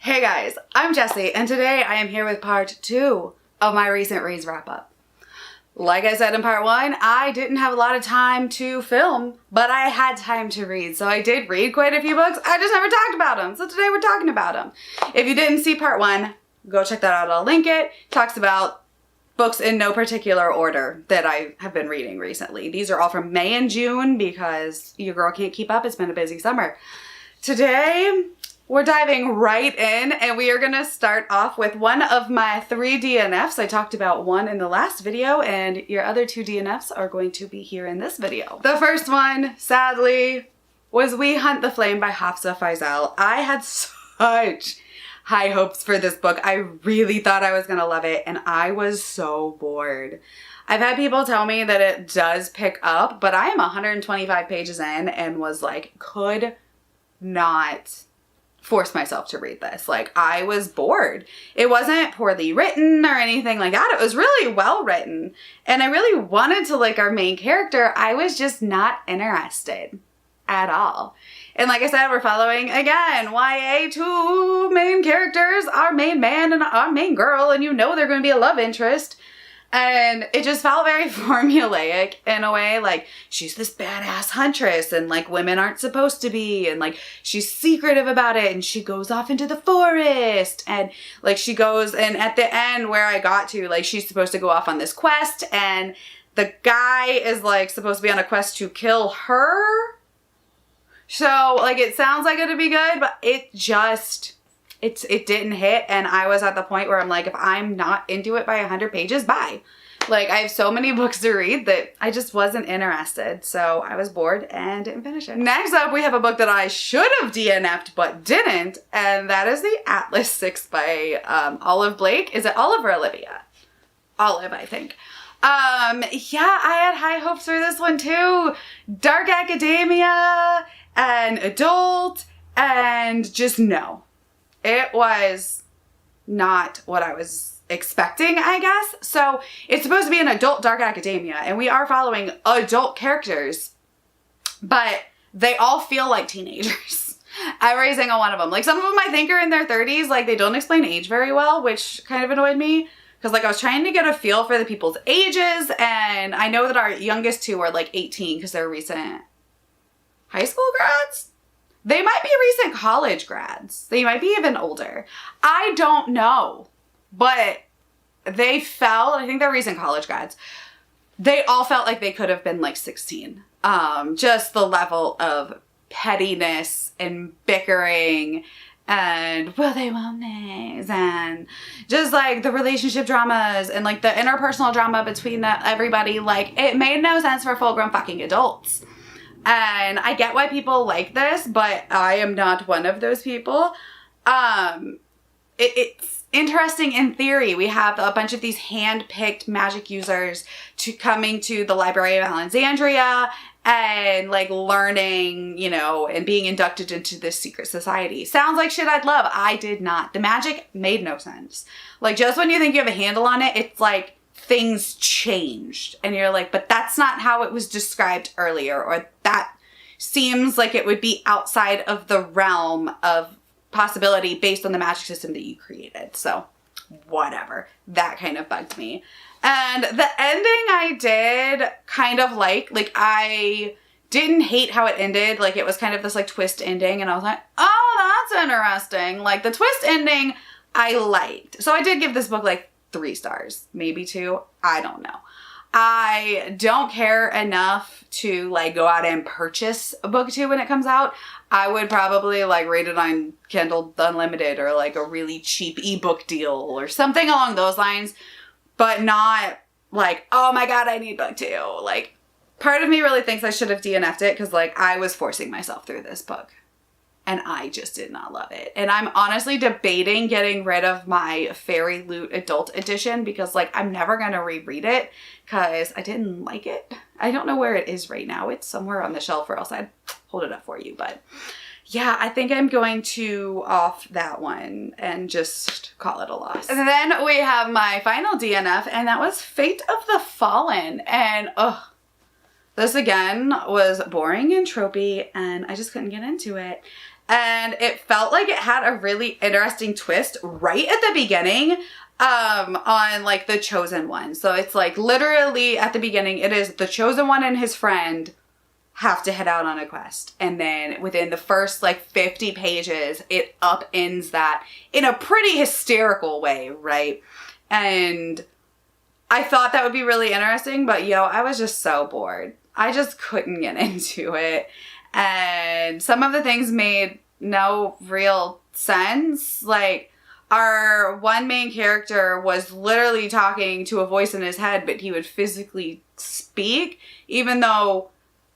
Hey guys, I'm Jessie, and today I am here with part 2 of my recent reads wrap up. Like I said in part 1, I didn't have a lot of time to film, but I had time to read, so I did read quite a few books. I just never talked about them, so today we're talking about them. If you didn't see part 1, go check that out, I'll link it. It talks about books in no particular order that I have been reading recently. These are all from May and June because your girl can't keep up. It's been a busy summer. Today, we're diving right in, and we are gonna start off with one of my 3 DNFs. I talked about one in the last video, and your other 2 DNFs are going to be here in this video. The first one, sadly, was We Hunt the Flame by Hafsa Faizal. I had such high hopes for this book. I really thought I was gonna love it, and I was so bored. I've had people tell me that it does pick up, but I am 125 pages in and was like, could not force myself to read this. Like, I was bored. It wasn't poorly written or anything like that. It was really well written, and I really wanted to like our main character. I was just not interested at all. And like I said, we're following, again, YA, 2 main characters, our main man and our main girl, and you know they're going to be a love interest. And it just felt very formulaic in a way. Like, she's this badass huntress and like women aren't supposed to be, and like she's secretive about it, and she goes off into the forest, and like she goes, and at the end where I got to, like, she's supposed to go off on this quest, and the guy is like supposed to be on a quest to kill her. So like it sounds like it'd be good, but it just it didn't hit, and I was at the point where I'm like, if I'm not into it by 100 pages, bye. Like, I have so many books to read that I just wasn't interested, so I was bored and didn't finish it. Next up, we have a book that I should have DNF'd but didn't, and that is the Atlas 6 by Olive Blake. Is it Olive or Olivia? Olive, I think. Yeah, I had high hopes for this one too. Dark academia and adult, and just no. It was not what I was expecting, I guess. So it's supposed to be an adult dark academia, and we are following adult characters, but they all feel like teenagers. Every single one of them. Like, some of them I think are in their 30s. Like, they don't explain age very well, which kind of annoyed me. Because, like, I was trying to get a feel for the people's ages, and I know that our youngest 2 are, like, 18 because they're recent high school grads? They might be recent college grads. They might be even older. I don't know. But they felt, I think they're recent college grads. They all felt like they could have been like 16. Just the level of pettiness and bickering and will they, won't they, and just like the relationship dramas and like the interpersonal drama between everybody. Like, it made no sense for full-grown fucking adults. And I get why people like this, but I am not one of those people. It's interesting in theory. We have a bunch of these hand-picked magic users coming to the Library of Alexandria and like learning, you know, and being inducted into this secret society. Sounds like shit I'd love. I did not. The magic made no sense. Like, just when you think you have a handle on it, it's like things changed, and you're like, but that's not how it was described earlier, or that seems like it would be outside of the realm of possibility based on the magic system that you created. So whatever, that kind of bugged me. And the ending I did kind of like I didn't hate how it ended. Like, it was kind of this like twist ending, and I was like, oh, that's interesting. Like, the twist ending I liked. So I did give this book like 3 stars, maybe 2. I don't know. I don't care enough to like go out and purchase a book 2 when it comes out. I would probably like read it on Kindle Unlimited or like a really cheap ebook deal or something along those lines, but not like, oh my god, I need book 2. Like, part of me really thinks I should have DNF'd it because like I was forcing myself through this book. And I just did not love it. And I'm honestly debating getting rid of my Fairy Loot Adult Edition because, like, I'm never going to reread it because I didn't like it. I don't know where it is right now. It's somewhere on the shelf, or else I'd hold it up for you. But yeah, I think I'm going to off that one and just call it a loss. And then we have my final DNF, and that was Fate of the Fallen. And, this again was boring and tropey, and I just couldn't get into it. And it felt like it had a really interesting twist right at the beginning on like the chosen one. So it's like literally at the beginning, it is the chosen one and his friend have to head out on a quest. And then within the first like 50 pages, it upends that in a pretty hysterical way, right? And I thought that would be really interesting, but I was just so bored. I just couldn't get into it. And some of the things made no real sense. Like, our one main character was literally talking to a voice in his head, but he would physically speak, even though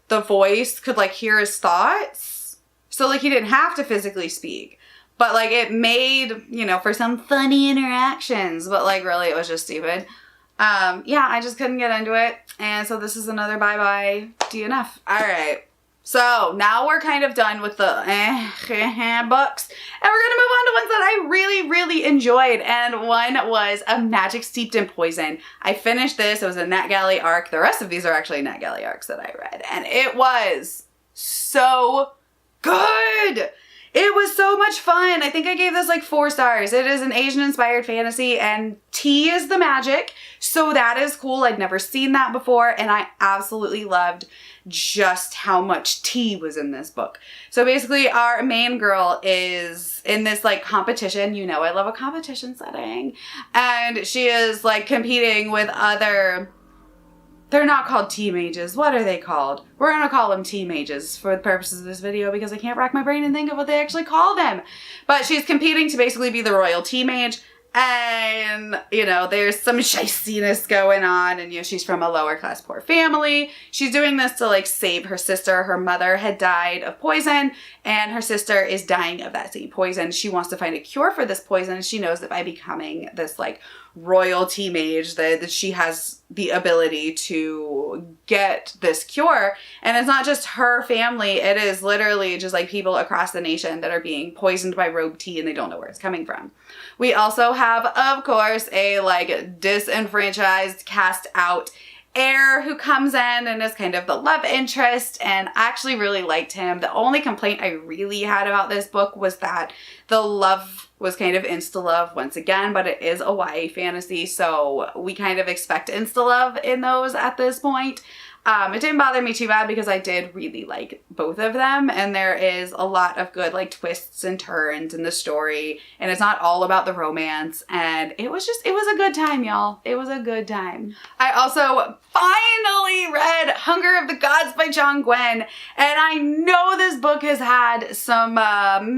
the voice could like hear his thoughts. So like he didn't have to physically speak, but like it made, for some funny interactions, but like really it was just stupid. Yeah, I just couldn't get into it. And so this is another bye-bye DNF. All right. So now we're kind of done with the books, and we're going to move on to ones that I really, really enjoyed. And one was A Magic Steeped in Poison. I finished this. It was a Netgalley ARC. The rest of these are actually Netgalley ARCs that I read. And it was so good. It was so much fun. I think I gave this like 4 stars. It is an Asian-inspired fantasy, and tea is the magic. So that is cool. I'd never seen that before, and I absolutely loved just how much tea was in this book. So basically our main girl is in this like competition. I love a competition setting. And she is like competing with other... They're not called tea mages. What are they called? We're going to call them tea mages for the purposes of this video because I can't rack my brain and think of what they actually call them. But she's competing to basically be the royal tea mage. And, there's some shistiness going on. And, she's from a lower class poor family. She's doing this to like save her sister. Her mother had died of poison and her sister is dying of that same poison. She wants to find a cure for this poison. She knows that by becoming this like royal tea mage that she has the ability to get this cure. And it's not just her family. It is literally just like people across the nation that are being poisoned by rogue tea and they don't know where it's coming from. We also have, of course, a like disenfranchised, cast out heir who comes in and is kind of the love interest, and I actually really liked him. The only complaint I really had about this book was that the love was kind of insta-love once again, but it is a YA fantasy, so we kind of expect insta-love in those at this point. It didn't bother me too bad because I did really like both of them, and there is a lot of good like twists and turns in the story, and it's not all about the romance, and it was a good time, y'all. It was a good time. I also finally read Hunger of the Gods by John Gwynne, and I know this book has had some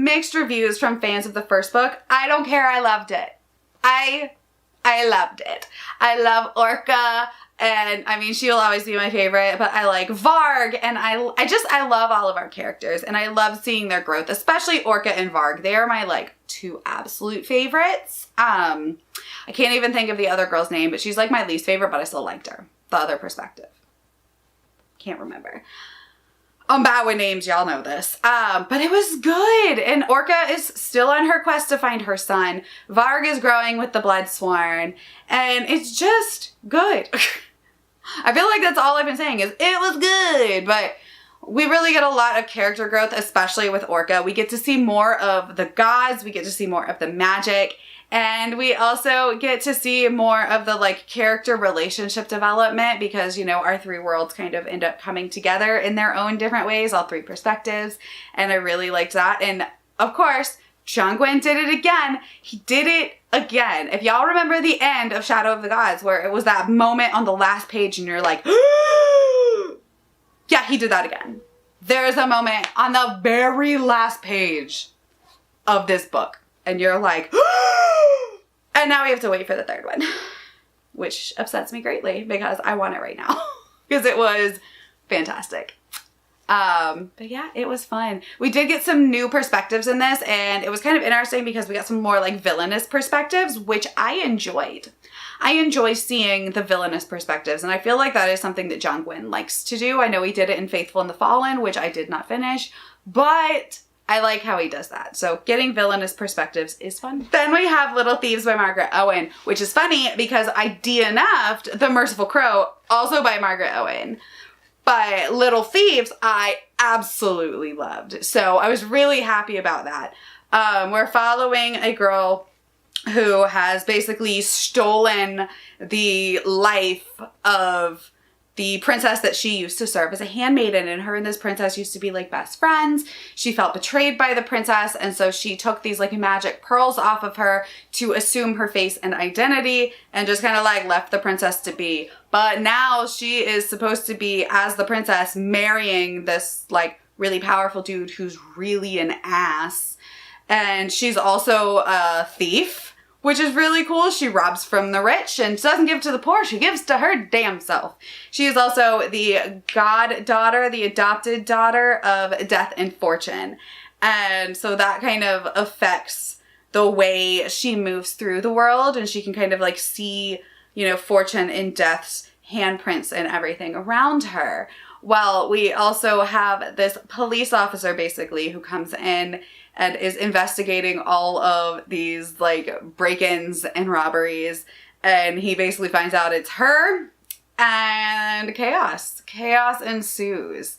mixed reviews from fans of the first book. I don't care, I loved it. I loved it. I love Orca. And I mean, she'll always be my favorite, but I like Varg, and I love all of our characters, and I love seeing their growth, especially Orca and Varg. They are my like 2 absolute favorites. I can't even think of the other girl's name, but she's like my least favorite, but I still liked her. The other perspective. Can't remember. I'm bad with names, y'all know this. But it was good. And Orca is still on her quest to find her son. Varg is growing with the Bloodsworn. And it's just good. I feel like that's all I've been saying is it was good. But we really get a lot of character growth, especially with Orca. We get to see more of the gods. We get to see more of the magic. And we also get to see more of the like character relationship development because, our 3 worlds kind of end up coming together in their own different ways, all 3 perspectives. And I really liked that. And of course, John Gwynne did it again. He did it again. If y'all remember the end of Shadow of the Gods where it was that moment on the last page and you're like, yeah, he did that again. There's a moment on the very last page of this book and you're like, and now we have to wait for the 3rd one, which upsets me greatly because I want it right now because it was fantastic. But yeah, it was fun. We did get some new perspectives in this, and it was kind of interesting because we got some more like villainous perspectives, which I enjoyed. I enjoy seeing the villainous perspectives, and I feel like that is something that John Gwynne likes to do. I know he did it in Faithful and the Fallen, which I did not finish, but I like how he does that. So getting villainous perspectives is fun. Then we have Little Thieves by Margaret Owen, which is funny because I DNF'd The Merciful Crow, also by Margaret Owen. But Little Thieves, I absolutely loved. So I was really happy about that. We're following a girl who has basically stolen the life of the princess that she used to serve as a handmaiden, and her and this princess used to be like best friends. She felt betrayed by the princess, and so she took these like magic pearls off of her to assume her face and identity and just kind of like left the princess to be. But now she is supposed to be, as the princess, marrying this like really powerful dude who's really an ass. And she's also a thief, which is really cool. She robs from the rich and doesn't give to the poor. She gives to her damn self. She is also the goddaughter, the adopted daughter of Death and Fortune. And so that kind of affects the way she moves through the world, and she can kind of like see, you know, Fortune and Death's handprints and everything around her. Well, we also have this police officer basically who comes in and is investigating all of these like break-ins and robberies, and he basically finds out it's her, and chaos ensues.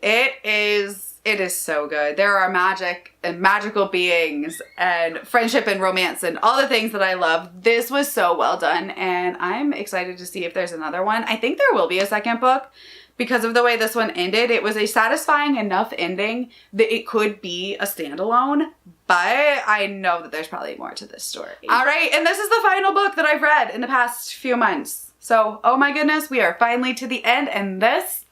It is so good. There are magic and magical beings and friendship and romance and all the things that I love. This was so well done, and I'm excited to see if there's another one. I think there will be a second book. Because of the way this one ended, it was a satisfying enough ending that it could be a standalone, but I know that there's probably more to this story. All right, and this is the final book that I've read in the past few months. So, oh my goodness, we are finally to the end, and this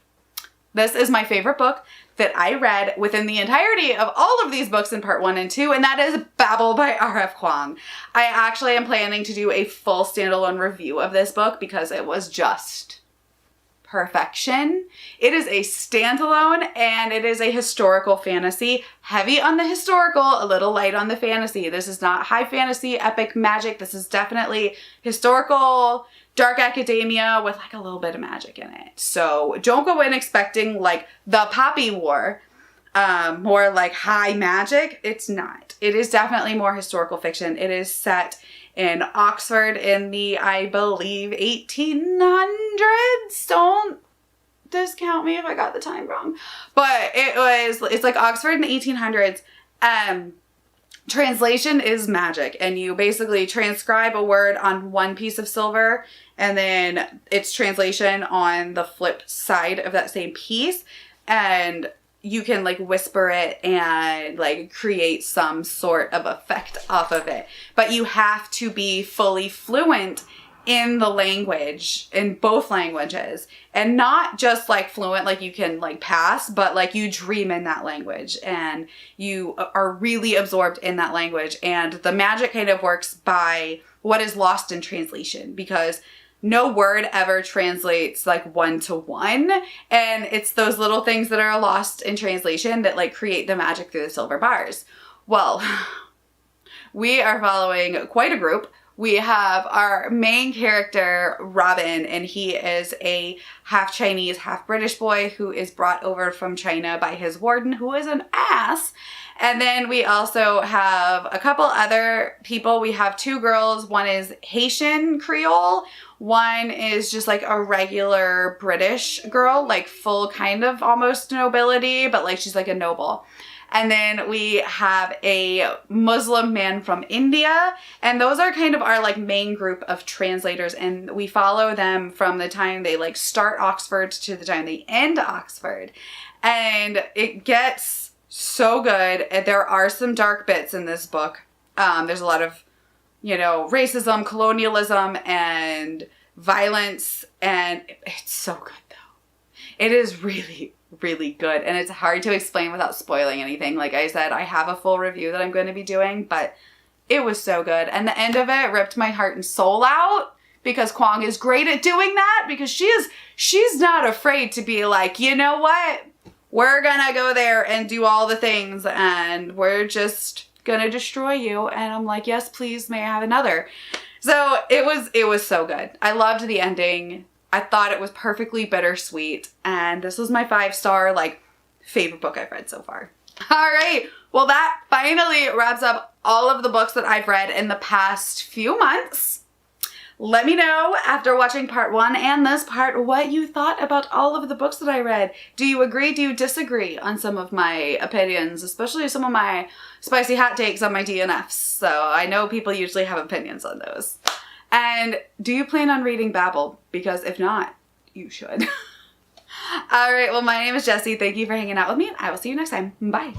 is my favorite book that I read within the entirety of all of these books in part 1 and 2, and that is Babble by R.F. Kuang. I actually am planning to do a full standalone review of this book because it was just perfection. It is a standalone, and it is a historical fantasy. Heavy on the historical, a little light on the fantasy. This is not high fantasy, epic magic. This is definitely historical, dark academia with like a little bit of magic in it. So don't go in expecting like the Poppy War, more like high magic. It's not. It is definitely more historical fiction. It is set in Oxford in the, I believe, 1800s. Don't discount me if I got the time wrong. But it's like Oxford in the 1800s. Translation is magic, and you basically transcribe a word on one piece of silver, and then its translation on the flip side of that same piece, and you can like whisper it and like create some sort of effect off of it. But you have to be fully fluent in the language, in both languages, and not just like fluent, like you can like pass, but like you dream in that language and you are really absorbed in that language. And the magic kind of works by what is lost in translation, because no word ever translates like one-to-one, and it's those little things that are lost in translation that like create the magic through the silver bars. Well, we are following quite a group. We have our main character, Robin, and he is a half Chinese, half British boy who is brought over from China by his warden, who is an ass. And then we also have a couple other people. We have two girls. One is Haitian Creole. One is just like a regular British girl, like full kind of almost nobility, but like she's like a noble. And then we have a Muslim man from India, and those are kind of our like main group of translators, and we follow them from the time they like start Oxford to the time they end Oxford. And it gets so good. There are some dark bits in this book. There's a lot of, you know, racism, colonialism, and violence, and it's so good though. It is really, really good, and it's hard to explain without spoiling anything. Like I said, I have a full review that I'm going to be doing, but it was so good. And the end of it ripped my heart and soul out, because Kuang is great at doing that, because she's not afraid to be like, you know what? We're gonna go there and do all the things, and we're just gonna destroy you. And I'm like, yes, please, may I have another? So it was so good. I loved the ending. I thought it was perfectly bittersweet, and this was my 5-star like favorite book I've read so far. All right, well that finally wraps up all of the books that I've read in the past few months. Let me know after watching part 1 and this part what you thought about all of the books that I read. Do you agree? Do you disagree on some of my opinions, especially some of my spicy hot takes on my DNFs? So I know people usually have opinions on those. And do you plan on reading Babble? Because if not, you should. All right, well, my name is Jessie. Thank you for hanging out with me, and I will see you next time. Bye.